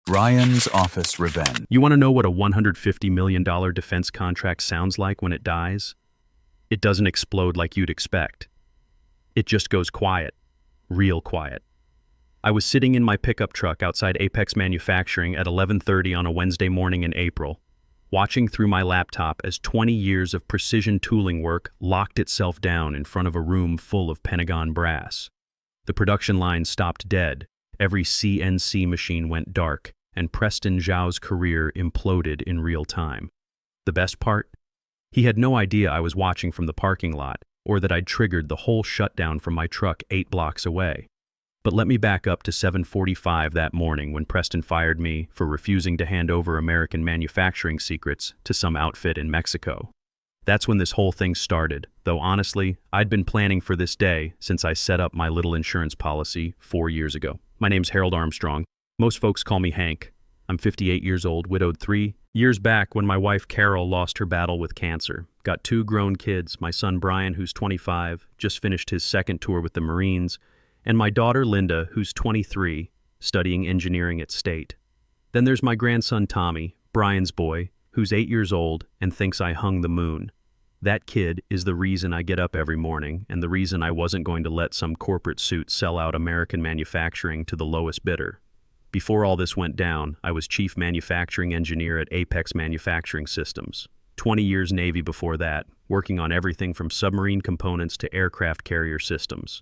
Ryan's Office Revenge. You want to know what a $150 million defense contract sounds like when it dies? It doesn't explode like you'd expect. It just goes quiet, real quiet. I was sitting in my pickup truck outside Apex Manufacturing at 11:30 on a Wednesday morning in April, watching through my laptop as 20 years of precision tooling work locked itself down in front of a room full of Pentagon brass. The production line stopped dead, every CNC machine went dark, and Preston Zhao's career imploded in real time. The best part? He had no idea I was watching from the parking lot, or that I'd triggered the whole shutdown from my truck 8 blocks away. But let me back up to 7:45 that morning when Preston fired me for refusing to hand over American manufacturing secrets to some outfit in Mexico. That's when this whole thing started, though honestly, I'd been planning for this day since I set up my little insurance policy 4 years ago. My name's Harold Armstrong. Most folks call me Hank. I'm 58 years old, widowed 3 years back when my wife Carol lost her battle with cancer. Got 2 grown kids, my son Brian, who's 25, just finished his second tour with the Marines, and my daughter Linda, who's 23, studying engineering at State. Then there's my grandson Tommy, Brian's boy, who's 8 years old and thinks I hung the moon. That kid is the reason I get up every morning and the reason I wasn't going to let some corporate suit sell out American manufacturing to the lowest bidder. Before all this went down, I was chief manufacturing engineer at Apex Manufacturing Systems. 20 years Navy before that, working on everything from submarine components to aircraft carrier systems.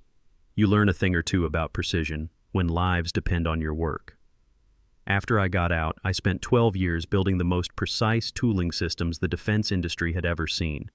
You learn a thing or two about precision when lives depend on your work. After I got out, I spent 12 years building the most precise tooling systems the defense industry had ever seen.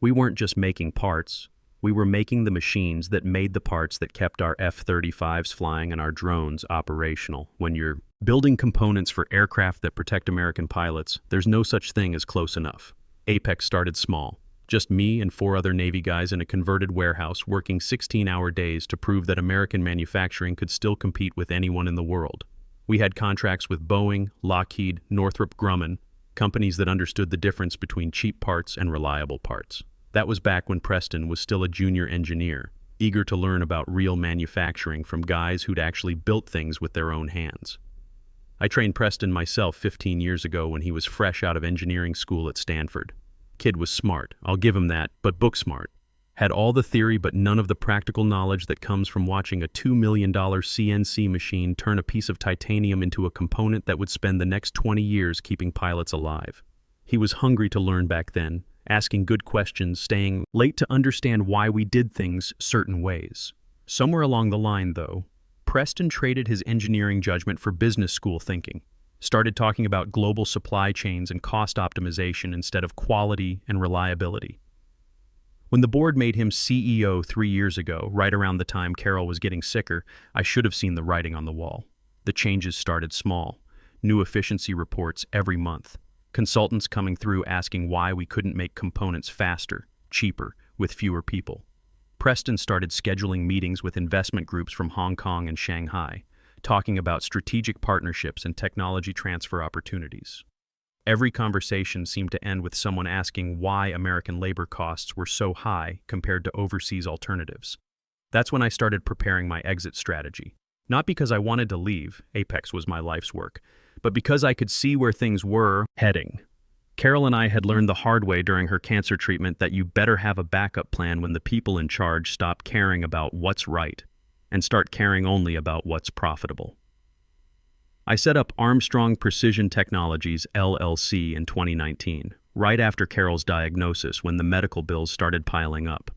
We weren't just making parts, we were making the machines that made the parts that kept our F-35s flying and our drones operational. When you're building components for aircraft that protect American pilots, there's no such thing as close enough. Apex started small. Just me and 4 other Navy guys in a converted warehouse working 16-hour days to prove that American manufacturing could still compete with anyone in the world. We had contracts with Boeing, Lockheed, Northrop Grumman, companies that understood the difference between cheap parts and reliable parts. That was back when Preston was still a junior engineer, eager to learn about real manufacturing from guys who'd actually built things with their own hands. I trained Preston myself 15 years ago when he was fresh out of engineering school at Stanford. Kid was smart, I'll give him that, but book smart. Had all the theory but none of the practical knowledge that comes from watching a $2 million CNC machine turn a piece of titanium into a component that would spend the next 20 years keeping pilots alive. He was hungry to learn back then, asking good questions, staying late to understand why we did things certain ways. Somewhere along the line, though, Preston traded his engineering judgment for business school thinking. Started talking about global supply chains and cost optimization instead of quality and reliability. When the board made him CEO 3 years ago, right around the time Carol was getting sicker, I should have seen the writing on the wall. The changes started small. New efficiency reports every month. Consultants coming through asking why we couldn't make components faster, cheaper, with fewer people. Preston started scheduling meetings with investment groups from Hong Kong and Shanghai, talking about strategic partnerships and technology transfer opportunities. Every conversation seemed to end with someone asking why American labor costs were so high compared to overseas alternatives. That's when I started preparing my exit strategy. Not because I wanted to leave, Apex was my life's work, but because I could see where things were heading. Carol and I had learned the hard way during her cancer treatment that you better have a backup plan when the people in charge stop caring about what's right and start caring only about what's profitable. I set up Armstrong Precision Technologies, LLC in 2019, right after Carol's diagnosis when the medical bills started piling up.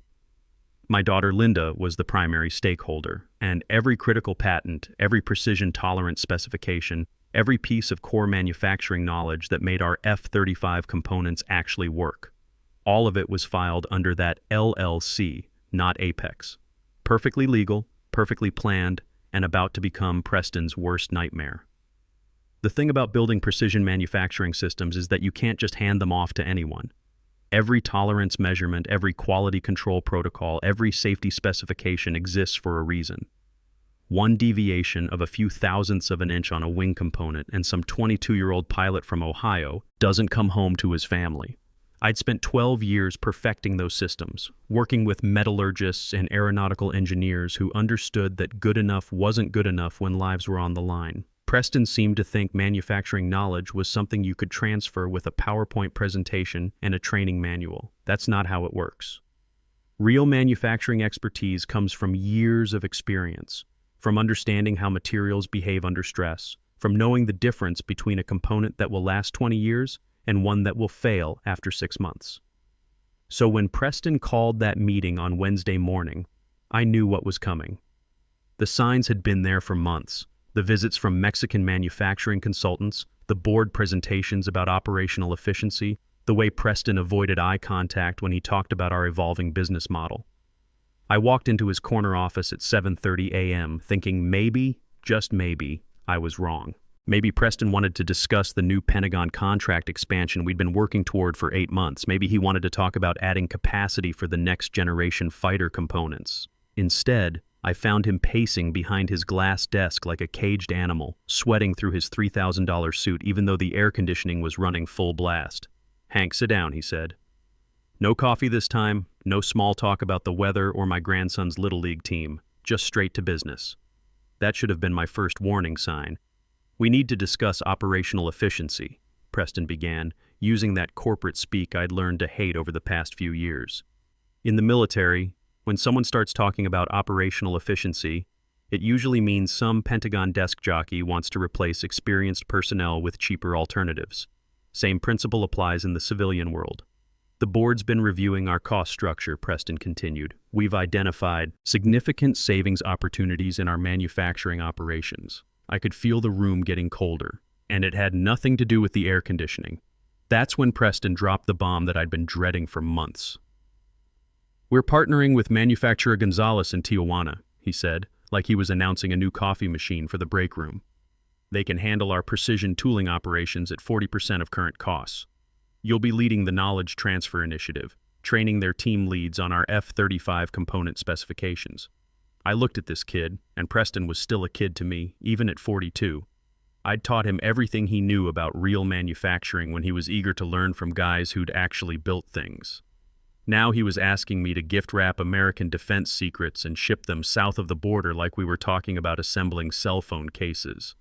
My daughter Linda was the primary stakeholder, and every critical patent, every precision tolerance specification, every piece of core manufacturing knowledge that made our F-35 components actually work. All of it was filed under that LLC, not Apex. Perfectly legal, perfectly planned, and about to become Preston's worst nightmare. The thing about building precision manufacturing systems is that you can't just hand them off to anyone. Every tolerance measurement, every quality control protocol, every safety specification exists for a reason. One deviation of a few thousandths of an inch on a wing component and some 22-year-old pilot from Ohio doesn't come home to his family. I'd spent 12 years perfecting those systems, working with metallurgists and aeronautical engineers who understood that good enough wasn't good enough when lives were on the line. Preston seemed to think manufacturing knowledge was something you could transfer with a PowerPoint presentation and a training manual. That's not how it works. Real manufacturing expertise comes from years of experience, from understanding how materials behave under stress, from knowing the difference between a component that will last 20 years and one that will fail after 6 months. So when Preston called that meeting on Wednesday morning, I knew what was coming. The signs had been there for months. The visits from Mexican manufacturing consultants, the board presentations about operational efficiency, the way Preston avoided eye contact when he talked about our evolving business model. I walked into his corner office at 7:30 a.m. thinking maybe, just maybe, I was wrong. Maybe Preston wanted to discuss the new Pentagon contract expansion we'd been working toward for 8 months. Maybe he wanted to talk about adding capacity for the next generation fighter components. Instead, I found him pacing behind his glass desk like a caged animal, sweating through his $3,000 suit even though the air conditioning was running full blast. "Hank, sit down," he said. "No coffee this time, no small talk about the weather or my grandson's Little League team, just straight to business." That should have been my first warning sign. "We need to discuss operational efficiency," Preston began, using that corporate speak I'd learned to hate over the past few years. In the military, when someone starts talking about operational efficiency, it usually means some Pentagon desk jockey wants to replace experienced personnel with cheaper alternatives. Same principle applies in the civilian world. "The board's been reviewing our cost structure," Preston continued. "We've identified significant savings opportunities in our manufacturing operations." I could feel the room getting colder, and it had nothing to do with the air conditioning. That's when Preston dropped the bomb that I'd been dreading for months. "We're partnering with manufacturer Gonzalez in Tijuana," he said, like he was announcing a new coffee machine for the break room. "They can handle our precision tooling operations at 40% of current costs. You'll be leading the knowledge transfer initiative, training their team leads on our F-35 component specifications." I looked at this kid, and Preston was still a kid to me, even at 42. I'd taught him everything he knew about real manufacturing when he was eager to learn from guys who'd actually built things. Now he was asking me to gift wrap American defense secrets and ship them south of the border like we were talking about assembling cell phone cases.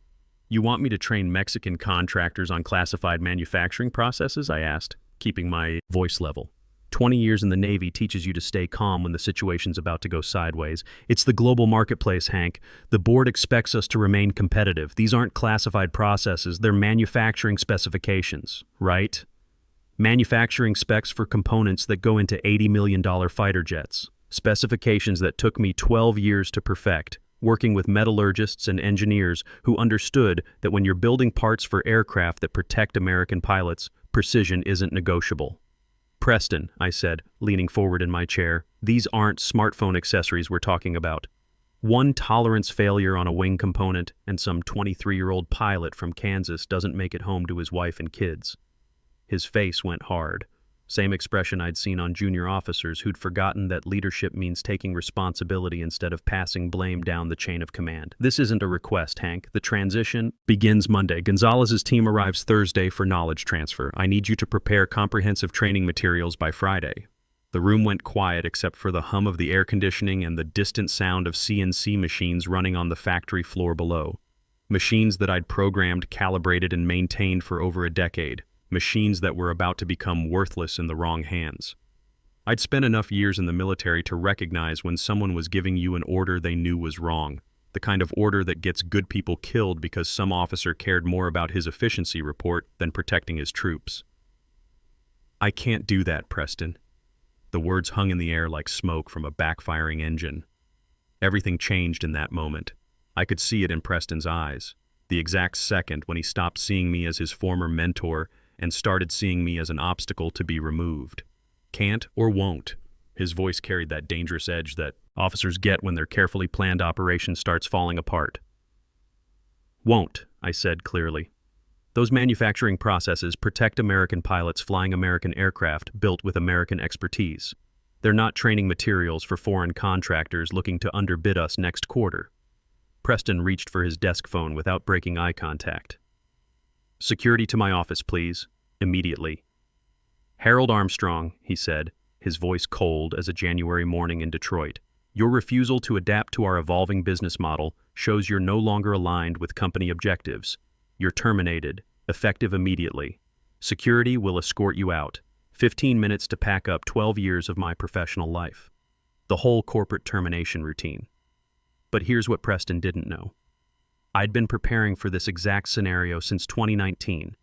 "You want me to train Mexican contractors on classified manufacturing processes?" I asked, keeping my voice level. 20 years in the Navy teaches you to stay calm when the situation's about to go sideways. "It's the global marketplace, Hank. The board expects us to remain competitive. These aren't classified processes, they're manufacturing specifications, right? Manufacturing specs for components that go into $80 million fighter jets. Specifications that took me 12 years to perfect, working with metallurgists and engineers who understood that when you're building parts for aircraft that protect American pilots, precision isn't negotiable." "Preston," I said, leaning forward in my chair, "these aren't smartphone accessories we're talking about. One tolerance failure on a wing component and some 23-year-old pilot from Kansas doesn't make it home to his wife and kids." His face went hard. Same expression I'd seen on junior officers who'd forgotten that leadership means taking responsibility instead of passing blame down the chain of command. "This isn't a request, Hank. The transition begins Monday. Gonzalez's team arrives Thursday for knowledge transfer. I need you to prepare comprehensive training materials by Friday." The room went quiet except for the hum of the air conditioning and the distant sound of CNC machines running on the factory floor below. Machines that I'd programmed, calibrated, and maintained for over a decade. Machines that were about to become worthless in the wrong hands. I'd spent enough years in the military to recognize when someone was giving you an order they knew was wrong, the kind of order that gets good people killed because some officer cared more about his efficiency report than protecting his troops. "I can't do that, Preston." The words hung in the air like smoke from a backfiring engine. Everything changed in that moment. I could see it in Preston's eyes, the exact second when he stopped seeing me as his former mentor and started seeing me as an obstacle to be removed. "Can't or won't." His voice carried that dangerous edge that officers get when their carefully planned operation starts falling apart. "Won't," I said clearly. "Those manufacturing processes protect American pilots flying American aircraft built with American expertise. They're not training materials for foreign contractors looking to underbid us next quarter." Preston reached for his desk phone without breaking eye contact. "Security to my office, please. Immediately." "Harold Armstrong," he said, his voice cold as a January morning in Detroit. Your refusal to adapt to our evolving business model shows you're no longer aligned with company objectives. You're terminated, effective immediately. Security will escort you out. 15 minutes to pack up 12 years of my professional life. The whole corporate termination routine. But here's what Preston didn't know. I'd been preparing for this exact scenario since 2019,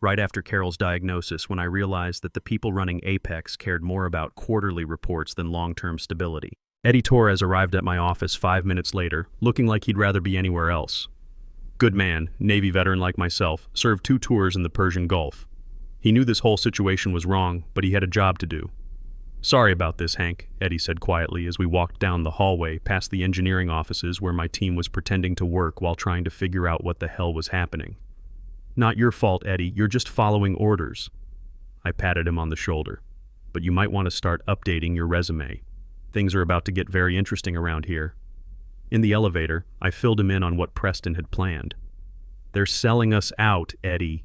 right after Carol's diagnosis, when I realized that the people running Apex cared more about quarterly reports than long-term stability. Eddie Torres arrived at my office 5 minutes later, looking like he'd rather be anywhere else. Good man, Navy veteran like myself, served 2 tours in the Persian Gulf. He knew this whole situation was wrong, but he had a job to do. Sorry about this, Hank, Eddie said quietly as we walked down the hallway past the engineering offices where my team was pretending to work while trying to figure out what the hell was happening. Not your fault, Eddie, you're just following orders. I patted him on the shoulder. But you might want to start updating your resume. Things are about to get very interesting around here. In the elevator, I filled him in on what Preston had planned. They're selling us out, Eddie.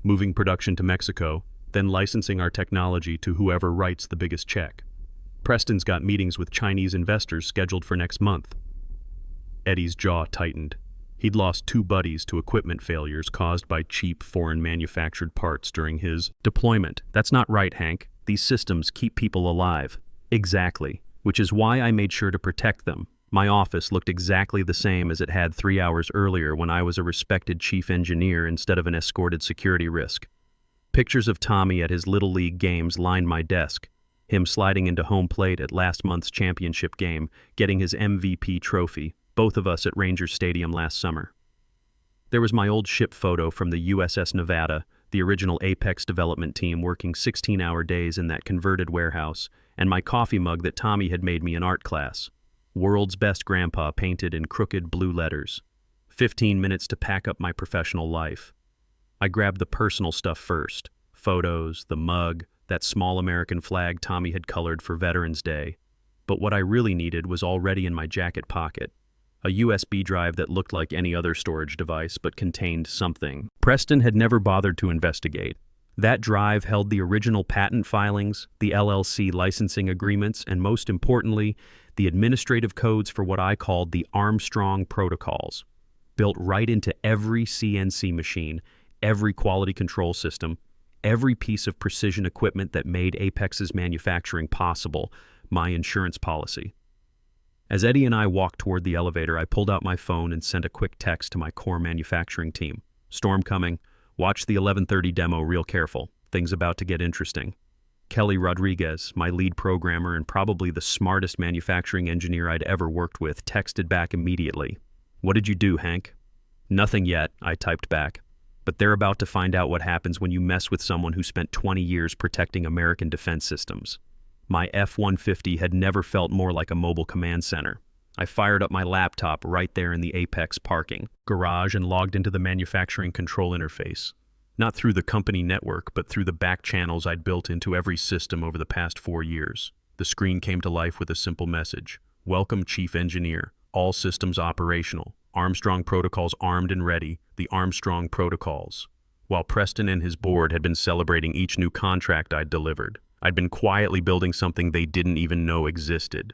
Moving production to Mexico, then licensing our technology to whoever writes the biggest check. Preston's got meetings with Chinese investors scheduled for next month. Eddie's jaw tightened. He'd lost 2 buddies to equipment failures caused by cheap foreign manufactured parts during his deployment. That's not right, Hank. These systems keep people alive. Exactly. Which is why I made sure to protect them. My office looked exactly the same as it had 3 hours earlier when I was a respected chief engineer instead of an escorted security risk. Pictures of Tommy at his Little League games lined my desk, him sliding into home plate at last month's championship game, getting his MVP trophy, both of us at Rangers Stadium last summer. There was my old ship photo from the USS Nevada, the original Apex development team working 16-hour days in that converted warehouse, and my coffee mug that Tommy had made me in art class. World's Best Grandpa painted in crooked blue letters. 15 minutes to pack up my professional life. I grabbed the personal stuff first. Photos, the mug, that small American flag Tommy had colored for Veterans Day. But what I really needed was already in my jacket pocket. A USB drive that looked like any other storage device but contained something. Preston had never bothered to investigate. That drive held the original patent filings, the LLC licensing agreements, and most importantly, the administrative codes for what I called the Armstrong Protocols, built right into every CNC machine, every quality control system, every piece of precision equipment that made Apex's manufacturing possible, my insurance policy. As Eddie and I walked toward the elevator, I pulled out my phone and sent a quick text to my core manufacturing team. Storm coming. Watch the 11:30 demo real careful. Things about to get interesting. Kelly Rodriguez, my lead programmer and probably the smartest manufacturing engineer I'd ever worked with, texted back immediately. What did you do, Hank? Nothing yet, I typed back. But they're about to find out what happens when you mess with someone who spent 20 years protecting American defense systems. My F-150 had never felt more like a mobile command center. I fired up my laptop right there in the Apex parking garage and logged into the manufacturing control interface. Not through the company network, but through the back channels I'd built into every system over the past 4 years. The screen came to life with a simple message. Welcome, Chief Engineer. All systems operational. Armstrong Protocols armed and ready. The Armstrong Protocols. While Preston and his board had been celebrating each new contract I'd delivered, I'd been quietly building something they didn't even know existed.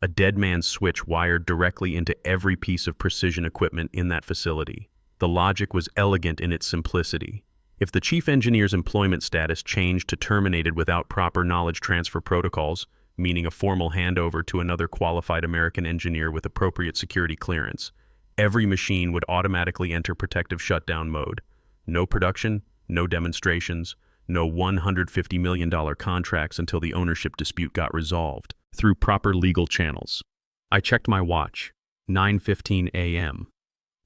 A dead man's switch wired directly into every piece of precision equipment in that facility. The logic was elegant in its simplicity. If the chief engineer's employment status changed to terminated without proper knowledge transfer protocols, meaning a formal handover to another qualified American engineer with appropriate security clearance, every machine would automatically enter protective shutdown mode. No production, no demonstrations, no $150 million contracts until the ownership dispute got resolved through proper legal channels. I checked my watch. 9:15 a.m.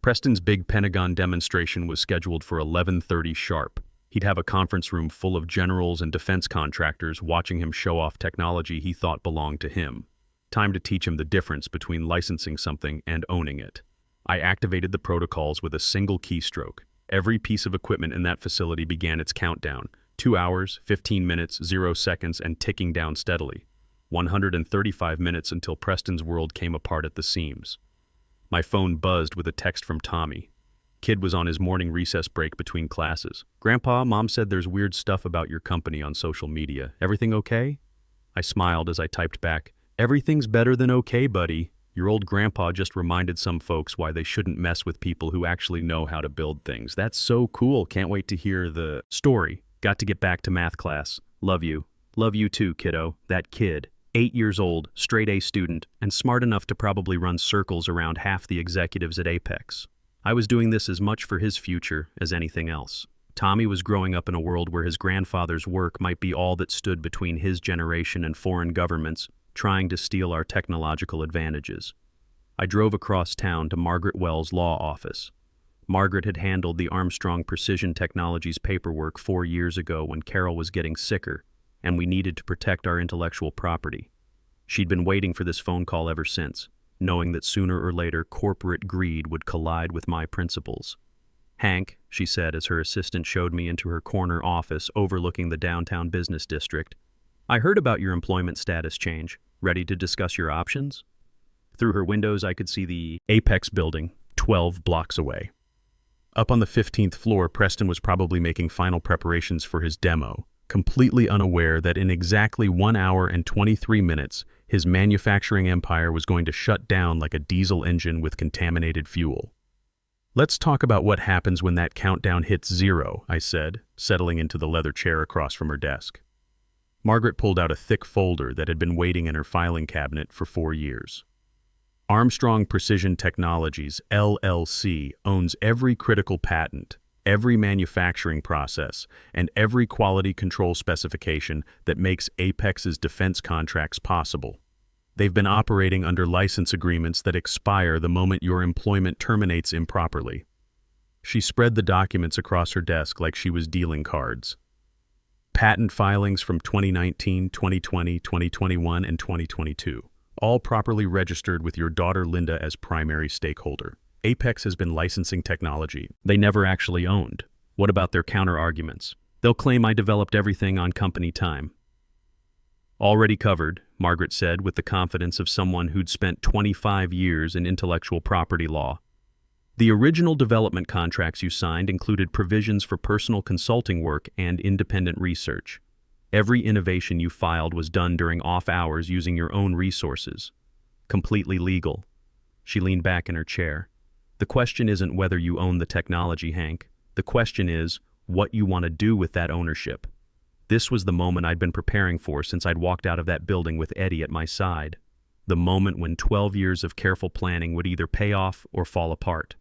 Preston's big Pentagon demonstration was scheduled for 11:30 sharp. He'd have a conference room full of generals and defense contractors watching him show off technology he thought belonged to him. Time to teach him the difference between licensing something and owning it. I activated the protocols with a single keystroke. Every piece of equipment in that facility began its countdown. 2 hours, 15 minutes, 0 seconds, and ticking down steadily. 135 minutes until Preston's world came apart at the seams. My phone buzzed with a text from Tommy. Kid was on his morning recess break between classes. Grandpa, Mom said there's weird stuff about your company on social media. Everything okay? I smiled as I typed back, Everything's better than okay, buddy. Your old grandpa just reminded some folks why they shouldn't mess with people who actually know how to build things. That's so cool. Can't wait to hear the story. Got to get back to math class. Love you. Love you too, kiddo. That kid. 8 years old, straight A student, and smart enough to probably run circles around half the executives at Apex. I was doing this as much for his future as anything else. Tommy was growing up in a world where his grandfather's work might be all that stood between his generation and foreign governments trying to steal our technological advantages. I drove across town to Margaret Wells' law office. Margaret had handled the Armstrong Precision Technologies paperwork 4 years ago when Carol was getting sicker, and we needed to protect our intellectual property. She'd been waiting for this phone call ever since, knowing that sooner or later corporate greed would collide with my principles. "Hank," she said as her assistant showed me into her corner office overlooking the downtown business district, "I heard about your employment status change. Ready to discuss your options?" Through her windows, I could see the Apex building, 12 blocks away. Up on the 15th floor, Preston was probably making final preparations for his demo, completely unaware that in exactly 1 hour and 23 minutes, his manufacturing empire was going to shut down like a diesel engine with contaminated fuel. "Let's talk about what happens when that countdown hits 0, I said, settling into the leather chair across from her desk. Margaret pulled out a thick folder that had been waiting in her filing cabinet for 4 years. Armstrong Precision Technologies, LLC, owns every critical patent, every manufacturing process, and every quality control specification that makes Apex's defense contracts possible. They've been operating under license agreements that expire the moment your employment terminates improperly." She spread the documents across her desk like she was dealing cards. Patent filings from 2019, 2020, 2021, and 2022, all properly registered with your daughter Linda as primary stakeholder. Apex has been licensing technology they never actually owned. What about their counter-arguments? They'll claim I developed everything on company time. "Already covered," Margaret said with the confidence of someone who'd spent 25 years in intellectual property law. "The original development contracts you signed included provisions for personal consulting work and independent research. Every innovation you filed was done during off hours using your own resources. Completely legal." She leaned back in her chair. "The question isn't whether you own the technology, Hank. The question is what you want to do with that ownership." This was the moment I'd been preparing for since I'd walked out of that building with Eddie at my side. The moment when 12 years of careful planning would either pay off or fall apart.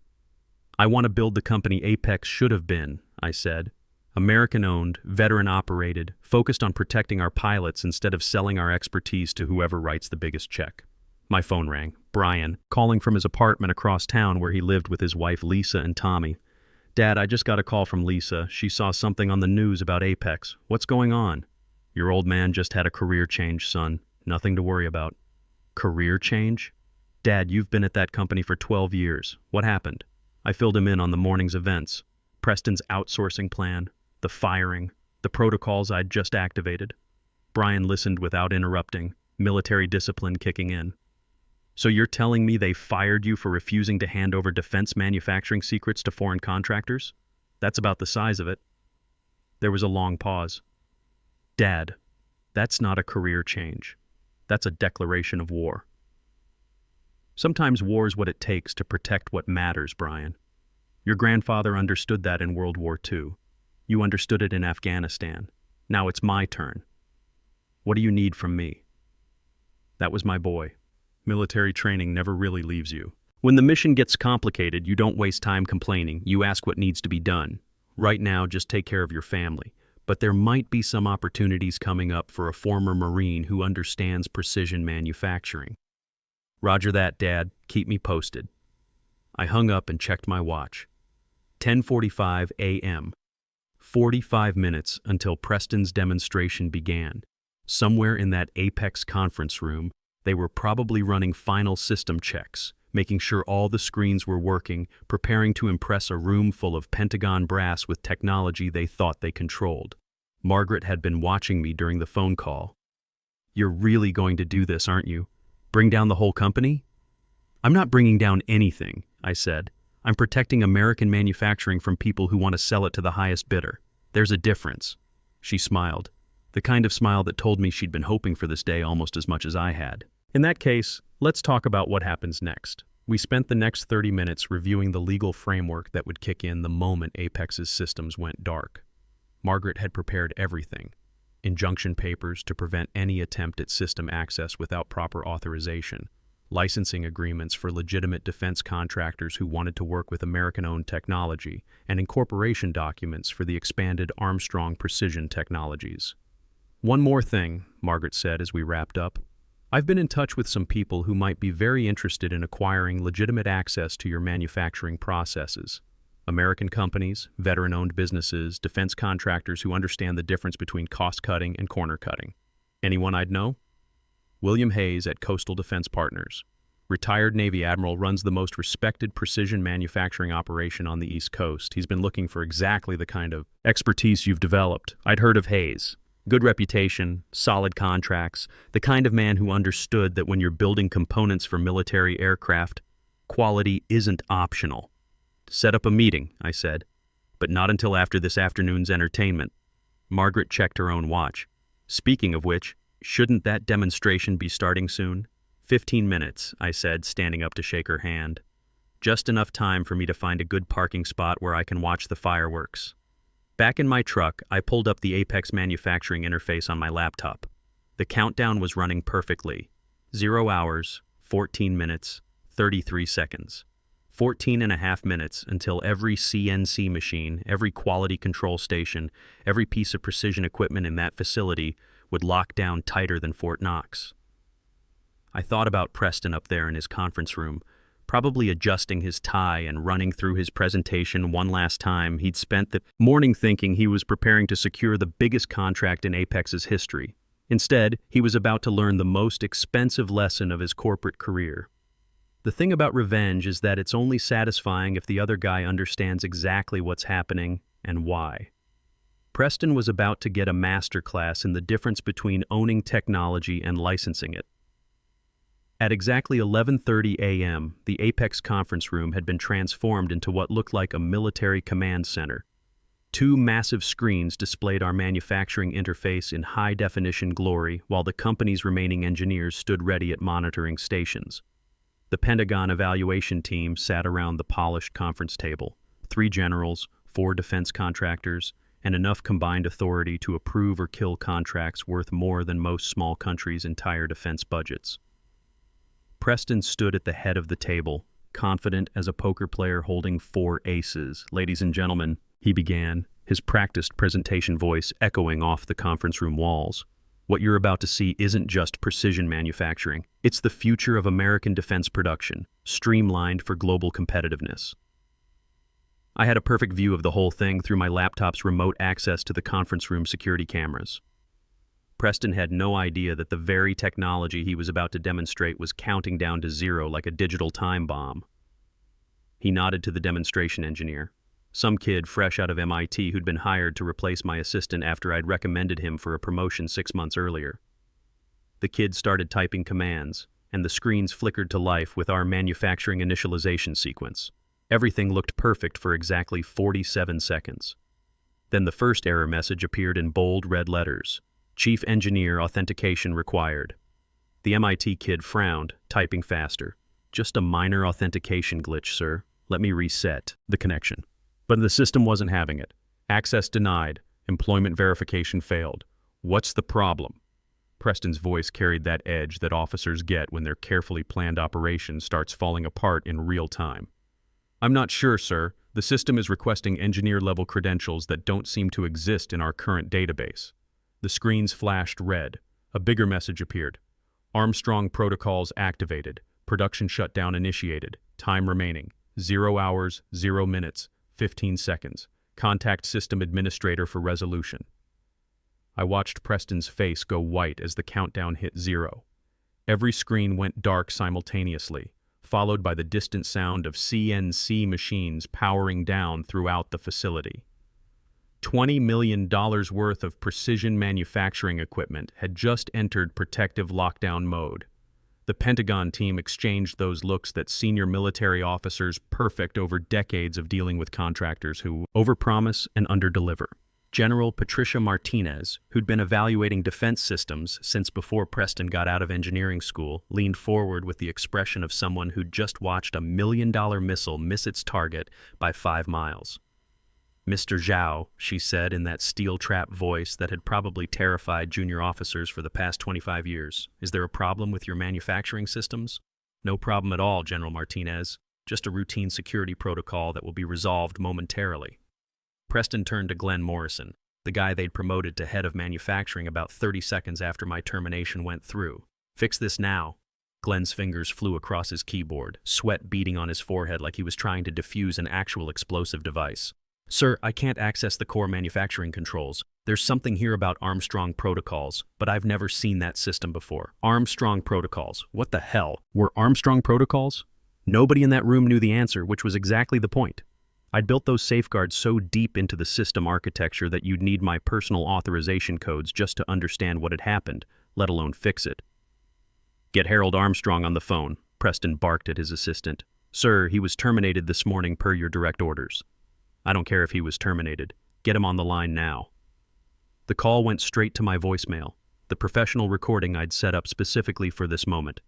"I want to build the company Apex should have been," I said. "American-owned, veteran-operated, focused on protecting our pilots instead of selling our expertise to whoever writes the biggest check." My phone rang. Brian, calling from his apartment across town where he lived with his wife Lisa and Tommy. "Dad, I just got a call from Lisa. She saw something on the news about Apex. What's going on?" "Your old man just had a career change, son. Nothing to worry about." "Career change? Dad, you've been at that company for 12 years. What happened?" I filled him in on the morning's events. Preston's outsourcing plan, the firing, the protocols I'd just activated. Brian listened without interrupting, military discipline kicking in. "So you're telling me they fired you for refusing to hand over defense manufacturing secrets to foreign contractors? That's about the size of it." There was a long pause. "Dad, that's not a career change. That's a declaration of war." "Sometimes war's what it takes to protect what matters, Brian. Your grandfather understood that in World War II. You understood it in Afghanistan. Now it's my turn. What do you need from me?" That was my boy. Military training never really leaves you. When the mission gets complicated, you don't waste time complaining. You ask what needs to be done. Right now, just take care of your family. But there might be some opportunities coming up for a former Marine who understands precision manufacturing. "Roger that, Dad. Keep me posted." I hung up and checked my watch. 10:45 a.m. 45 minutes until Preston's demonstration began. Somewhere in that Apex conference room, they were probably running final system checks, making sure all the screens were working, preparing to impress a room full of Pentagon brass with technology they thought they controlled. Margaret had been watching me during the phone call. "You're really going to do this, aren't you? Bring down the whole company?" "I'm not bringing down anything," I said. "I'm protecting American manufacturing from people who want to sell it to the highest bidder. There's a difference." She smiled, the kind of smile that told me she'd been hoping for this day almost as much as I had. In that case, let's talk about what happens next. We spent the next 30 minutes reviewing the legal framework that would kick in the moment Apex's systems went dark. Margaret had prepared everything. Injunction papers to prevent any attempt at system access without proper authorization, licensing agreements for legitimate defense contractors who wanted to work with American-owned technology, and incorporation documents for the expanded Armstrong Precision Technologies. One more thing, Margaret said as we wrapped up. I've been in touch with some people who might be very interested in acquiring legitimate access to your manufacturing processes. American companies, veteran-owned businesses, defense contractors who understand the difference between cost-cutting and corner-cutting. Anyone I'd know? William Hayes at Coastal Defense Partners. Retired Navy Admiral, runs the most respected precision manufacturing operation on the East Coast. He's been looking for exactly the kind of expertise you've developed. I'd heard of Hayes. Good reputation, solid contracts, the kind of man who understood that when you're building components for military aircraft, quality isn't optional. Set up a meeting, I said, but not until after this afternoon's entertainment. Margaret checked her own watch. Speaking of which, shouldn't that demonstration be starting soon? 15 minutes, I said, standing up to shake her hand. Just enough time for me to find a good parking spot where I can watch the fireworks. Back in my truck, I pulled up the Apex manufacturing interface on my laptop. The countdown was running perfectly. 0 hours, 14 minutes, 33 seconds. 14.5 minutes until every CNC machine, every quality control station, every piece of precision equipment in that facility would lock down tighter than Fort Knox. I thought about Preston up there in his conference room, probably adjusting his tie and running through his presentation one last time. He'd spent the morning thinking he was preparing to secure the biggest contract in Apex's history. Instead, he was about to learn the most expensive lesson of his corporate career. The thing about revenge is that it's only satisfying if the other guy understands exactly what's happening and why. Preston was about to get a masterclass in the difference between owning technology and licensing it. At exactly 11:30 a.m., the Apex conference room had been transformed into what looked like a military command center. 2 massive screens displayed our manufacturing interface in high-definition glory, while the company's remaining engineers stood ready at monitoring stations. The Pentagon evaluation team sat around the polished conference table, 3 generals, 4 defense contractors, and enough combined authority to approve or kill contracts worth more than most small countries' entire defense budgets. Preston stood at the head of the table, confident as a poker player holding 4 aces. "Ladies and gentlemen," he began, his practiced presentation voice echoing off the conference room walls. "What you're about to see isn't just precision manufacturing. It's the future of American defense production, streamlined for global competitiveness." I had a perfect view of the whole thing through my laptop's remote access to the conference room security cameras. Preston had no idea that the very technology he was about to demonstrate was counting down to 0 like a digital time bomb. He nodded to the demonstration engineer, some kid fresh out of MIT who'd been hired to replace my assistant after I'd recommended him for a promotion 6 months earlier. The kid started typing commands, and the screens flickered to life with our manufacturing initialization sequence. Everything looked perfect for exactly 47 seconds. Then the first error message appeared in bold red letters. "Chief Engineer Authentication Required." The MIT kid frowned, typing faster. "Just a minor authentication glitch, sir. Let me reset the connection." But the system wasn't having it. "Access denied. Employment verification failed. What's the problem?" Preston's voice carried that edge that officers get when their carefully planned operation starts falling apart in real time. "I'm not sure, sir. The system is requesting engineer-level credentials that don't seem to exist in our current database." The screens flashed red. A bigger message appeared. "Armstrong protocols activated. Production shutdown initiated. Time remaining. 0 hours, 0 minutes, 15 seconds. Contact system administrator for resolution." I watched Preston's face go white as the countdown hit 0. Every screen went dark simultaneously, followed by the distant sound of CNC machines powering down throughout the facility. $20 million worth of precision manufacturing equipment had just entered protective lockdown mode. The Pentagon team exchanged those looks that senior military officers perfect over decades of dealing with contractors who overpromise and underdeliver. General Patricia Martinez, who'd been evaluating defense systems since before Preston got out of engineering school, leaned forward with the expression of someone who'd just watched a $1 million missile miss its target by 5 miles. "Mr. Zhao," she said in that steel-trap voice that had probably terrified junior officers for the past 25 years, "is there a problem with your manufacturing systems?" "No problem at all, General Martinez. Just a routine security protocol that will be resolved momentarily." Preston turned to Glenn Morrison, the guy they'd promoted to head of manufacturing about 30 seconds after my termination went through. "Fix this now." Glenn's fingers flew across his keyboard, sweat beading on his forehead like he was trying to defuse an actual explosive device. "Sir, I can't access the core manufacturing controls. There's something here about Armstrong protocols, but I've never seen that system before." Armstrong protocols. What the hell? Were Armstrong protocols? Nobody in that room knew the answer, which was exactly the point. I'd built those safeguards so deep into the system architecture that you'd need my personal authorization codes just to understand what had happened, let alone fix it. "Get Harold Armstrong on the phone," Preston barked at his assistant. "Sir, he was terminated this morning per your direct orders." "I don't care if he was terminated. Get him on the line now." The call went straight to my voicemail, the professional recording I'd set up specifically for this moment.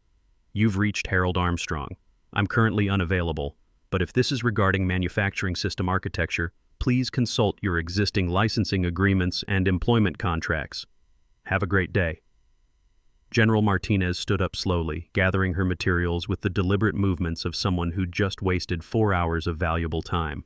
"You've reached Harold Armstrong. I'm currently unavailable, but if this is regarding manufacturing system architecture, please consult your existing licensing agreements and employment contracts. Have a great day." General Martinez stood up slowly, gathering her materials with the deliberate movements of someone who'd just wasted 4 hours of valuable time.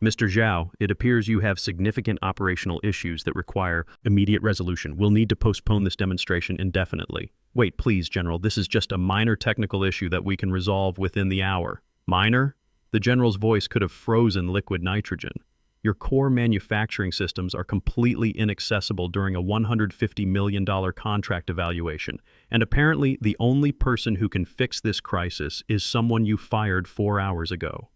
"Mr. Zhao, it appears you have significant operational issues that require immediate resolution. We'll need to postpone this demonstration indefinitely." "Wait, please, General, this is just a minor technical issue that we can resolve within the hour." "Minor?" The General's voice could have frozen liquid nitrogen. "Your core manufacturing systems are completely inaccessible during a $150 million contract evaluation, and apparently the only person who can fix this crisis is someone you fired 4 hours ago."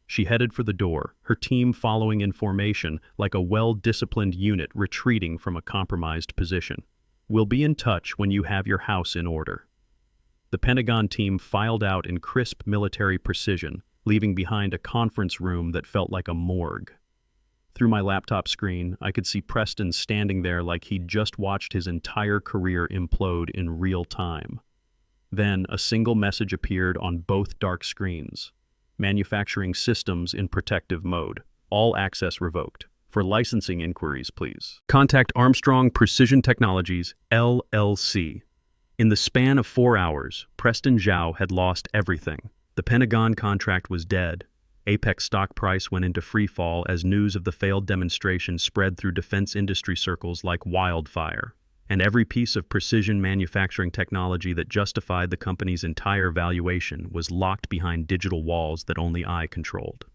She headed for the door, her team following in formation like a well-disciplined unit retreating from a compromised position. "We'll be in touch when you have your house in order." The Pentagon team filed out in crisp military precision, leaving behind a conference room that felt like a morgue. Through my laptop screen, I could see Preston standing there like he'd just watched his entire career implode in real time. Then a single message appeared on both dark screens. "Manufacturing systems in protective mode. All access revoked. For licensing inquiries, please. Contact Armstrong Precision Technologies, LLC." In the span of 4 hours, Preston Zhao had lost everything. The Pentagon contract was dead. Apex stock price went into freefall as news of the failed demonstration spread through defense industry circles like wildfire. And every piece of precision manufacturing technology that justified the company's entire valuation was locked behind digital walls that only I controlled.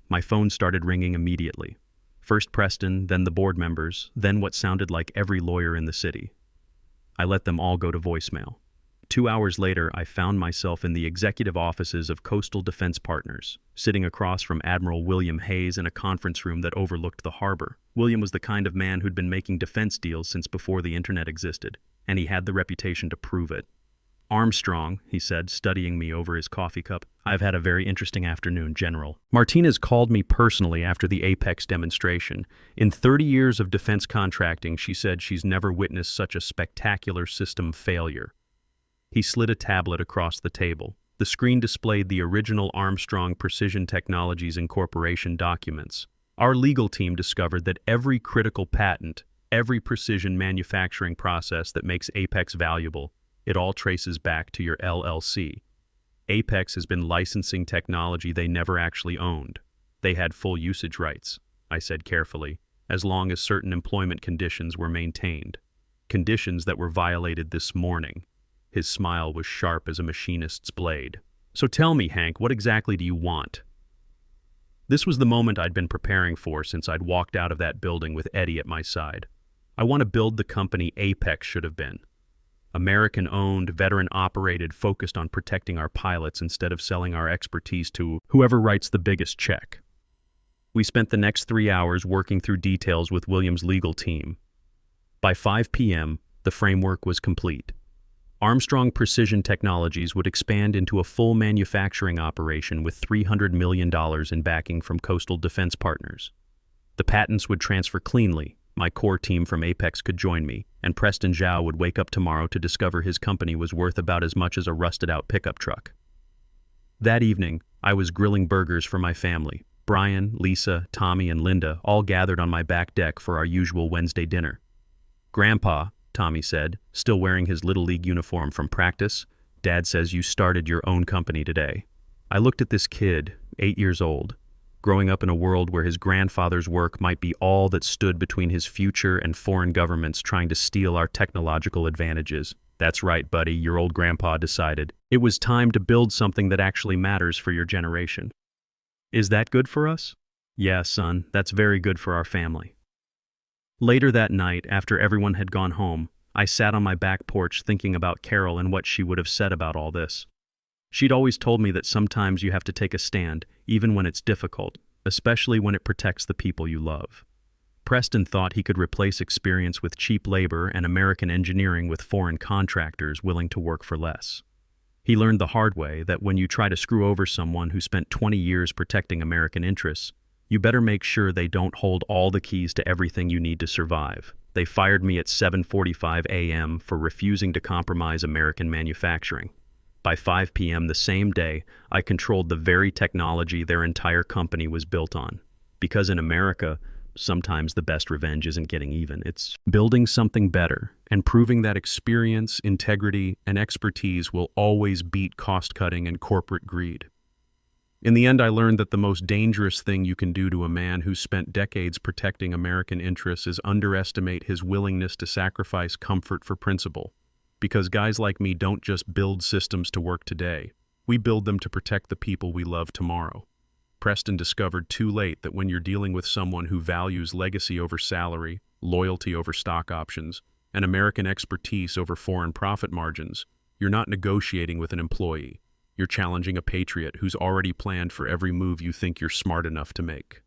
My phone started ringing immediately. First Preston, then the board members, then what sounded like every lawyer in the city. I let them all go to voicemail. 2 hours later, I found myself in the executive offices of Coastal Defense Partners, sitting across from Admiral William Hayes in a conference room that overlooked the harbor. William was the kind of man who'd been making defense deals since before the internet existed, and he had the reputation to prove it. "Armstrong," he said, studying me over his coffee cup, "I've had a very interesting afternoon, General. Martinez called me personally after the Apex demonstration. In 30 years of defense contracting, she said she's never witnessed such a spectacular system failure." He slid a tablet across the table. The screen displayed the original Armstrong Precision Technologies Incorporation documents. Our legal team discovered that every critical patent, every precision manufacturing process that makes Apex valuable, it all traces back to your LLC. Apex has been licensing technology they never actually owned. They had full usage rights, I said carefully, as long as certain employment conditions were maintained. Conditions that were violated this morning. His smile was sharp as a machinist's blade. "So tell me, Hank, what exactly do you want?" This was the moment I'd been preparing for since I'd walked out of that building with Eddie at my side. I want to build the company Apex should have been. American-owned, veteran-operated, focused on protecting our pilots instead of selling our expertise to whoever writes the biggest check. We spent the next 3 hours working through details with William's legal team. By 5 p.m., the framework was complete. Armstrong Precision Technologies would expand into a full manufacturing operation with $300 million in backing from Coastal Defense Partners. The patents would transfer cleanly, my core team from Apex could join me, and Preston Zhao would wake up tomorrow to discover his company was worth about as much as a rusted-out pickup truck. That evening, I was grilling burgers for my family. Brian, Lisa, Tommy, and Linda all gathered on my back deck for our usual Wednesday dinner. "Grandpa," Tommy said, still wearing his Little League uniform from practice, "Dad says you started your own company today." I looked at this kid, 8 years old, growing up in a world where his grandfather's work might be all that stood between his future and foreign governments trying to steal our technological advantages. "That's right, buddy," your old grandpa decided. "It was time to build something that actually matters for your generation." "Is that good for us?" "Yeah, son, that's very good for our family." Later that night, after everyone had gone home, I sat on my back porch thinking about Carol and what she would have said about all this. She'd always told me that sometimes you have to take a stand, even when it's difficult, especially when it protects the people you love. Preston thought he could replace experience with cheap labor and American engineering with foreign contractors willing to work for less. He learned the hard way that when you try to screw over someone who spent 20 years protecting American interests, you better make sure they don't hold all the keys to everything you need to survive. They fired me at 7:45 a.m. for refusing to compromise American manufacturing. By 5 p.m. the same day, I controlled the very technology their entire company was built on. Because in America, sometimes the best revenge isn't getting even. It's building something better and proving that experience, integrity, and expertise will always beat cost-cutting and corporate greed. In the end, I learned that the most dangerous thing you can do to a man who's spent decades protecting American interests is underestimate his willingness to sacrifice comfort for principle. Because guys like me don't just build systems to work today, we build them to protect the people we love tomorrow. Preston discovered too late that when you're dealing with someone who values legacy over salary, loyalty over stock options, and American expertise over foreign profit margins, you're not negotiating with an employee. You're challenging a patriot who's already planned for every move you think you're smart enough to make.